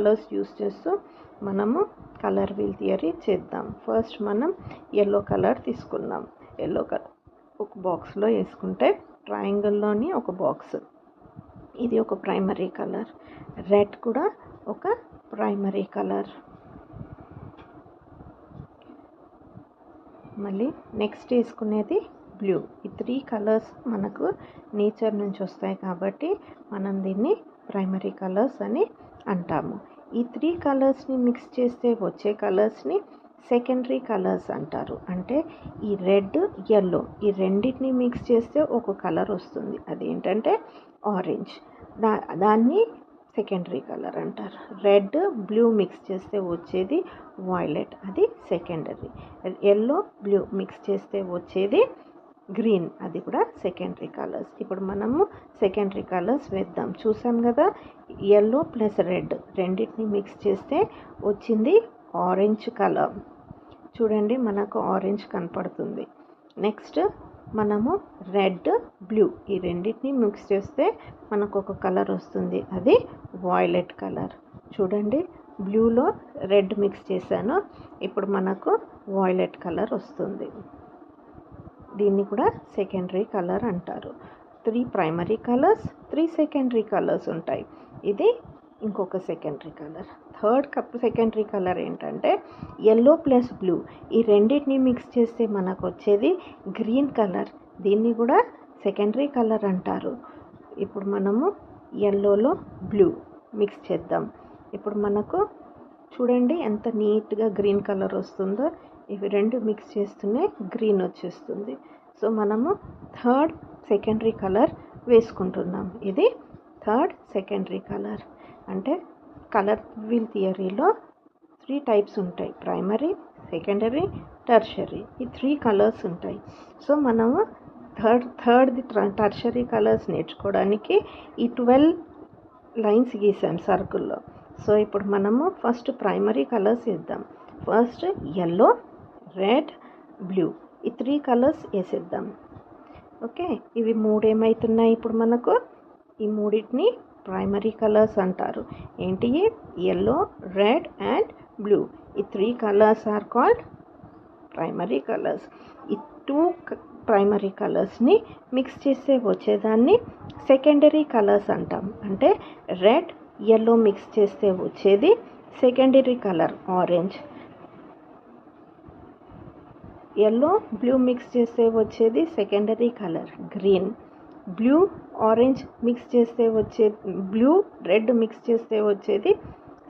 Colours use చేస్తూ మనము colour wheel theory చేద్దాం. ఫస్ట్ మనం ఎల్లో కలర్ తీసుకున్నాం. ఎల్లో కలర్ ఒక బాక్స్లో వేసుకుంటే ట్రయాంగిల్లోని ఒక బాక్స్, ఇది ఒక ప్రైమరీ కలర్. రెడ్ కూడా ఒక ప్రైమరీ కలర్. మళ్ళీ నెక్స్ట్ వేసుకునేది బ్లూ. ఈ 3 కలర్స్ మనకు నేచర్ నుంచి వస్తాయి కాబట్టి మనం దీన్ని ప్రైమరీ కలర్స్ అని అంటాము. ఈ 3 కలర్స్ని మిక్స్ చేస్తే వచ్చే కలర్స్ని సెకండరీ కలర్స్ అంటారు. అంటే ఈ రెడ్, ఎల్లో ఈ రెండింటిని మిక్స్ చేస్తే ఒక కలర్ వస్తుంది, అదేంటంటే ఆరెంజ్. దాన్ని సెకండరీ కలర్ అంటారు. రెడ్, బ్లూ మిక్స్ చేస్తే వచ్చేది వైలెట్, అది సెకండరీ. ఎల్లో, బ్లూ మిక్స్ చేస్తే వచ్చేది గ్రీన్, అది కూడా సెకండరీ కలర్స్. ఇప్పుడు మనము సెకండరీ కలర్స్ వేద్దాం. చూసాం కదా, ఎల్లో ప్లస్ రెడ్ రెండింటిని మిక్స్ చేస్తే వచ్చింది ఆరెంజ్ కలర్. చూడండి, మనకు ఆరెంజ్ కనపడుతుంది. నెక్స్ట్ మనము రెడ్, బ్లూ ఈ రెండింటిని మిక్స్ చేస్తే మనకు ఒక కలర్ వస్తుంది, అది వైలెట్ కలర్. చూడండి, బ్లూలో రెడ్ మిక్స్ చేశాను, ఇప్పుడు మనకు వైలెట్ కలర్ వస్తుంది. దీన్ని కూడా సెకండరీ కలర్ అంటారు. 3 ప్రైమరీ కలర్స్, 3 సెకండరీ కలర్స్ ఉంటాయి. ఇది ఇంకొక secondary colour. Third secondary colour ఏంటంటే ఎల్లో ప్లస్ బ్లూ ఈ రెండింటిని మిక్స్ చేస్తే మనకు వచ్చేది గ్రీన్ కలర్. దీన్ని కూడా సెకండరీ కలర్ అంటారు. ఇప్పుడు మనము ఎల్లోలో బ్లూ మిక్స్ చేద్దాం. ఇప్పుడు మనకు చూడండి ఎంత నీట్గా గ్రీన్ కలర్ వస్తుందో. ఇవి రెండు మిక్స్ చేస్తూనే గ్రీన్ వచ్చేస్తుంది. సో మనము థర్డ్ సెకండరీ కలర్ వేసుకుంటున్నాం. ఇది థర్డ్ సెకండరీ కలర్. అంటే కలర్ వీల్ థియరీలో 3 టైప్స్ ఉంటాయి, ప్రైమరీ, సెకండరీ, టెర్షరీ. ఈ 3 కలర్స్ ఉంటాయి. సో మనము థర్డ్ టెర్షరీ కలర్స్ నేర్చుకోవడానికి ఈ 12 లైన్స్ గీసాం సర్కిల్లో. సో ఇప్పుడు మనము ఫస్ట్ ప్రైమరీ కలర్స్ వేద్దాం. ఫస్ట్ ఎల్లో, రెడ్, బ్లూ ఈ 3 కలర్స్ వేసేద్దాం. ఓకే, ఇవి 3 ఏమవుతున్నాయి ఇప్పుడు మనకు? ఈ మూడింటిని ప్రైమరీ కలర్స్ అంటారు. ఏంటి? Yellow, red and blue. ఈ 3 colours are called primary colours. ఈ 2 ప్రైమరీ కలర్స్ని మిక్స్ చేస్తే వచ్చేదాన్ని సెకండరీ కలర్స్ అంటాం. అంటే రెడ్, ఎల్లో మిక్స్ చేస్తే వచ్చేది secondary colour orange. Yellow, blue mix చేస్తే వచ్చేది secondary colour green. Blue, orange mix చేస్తే వచ్చే బ్లూ, రెడ్ మిక్స్ చేస్తే వచ్చేది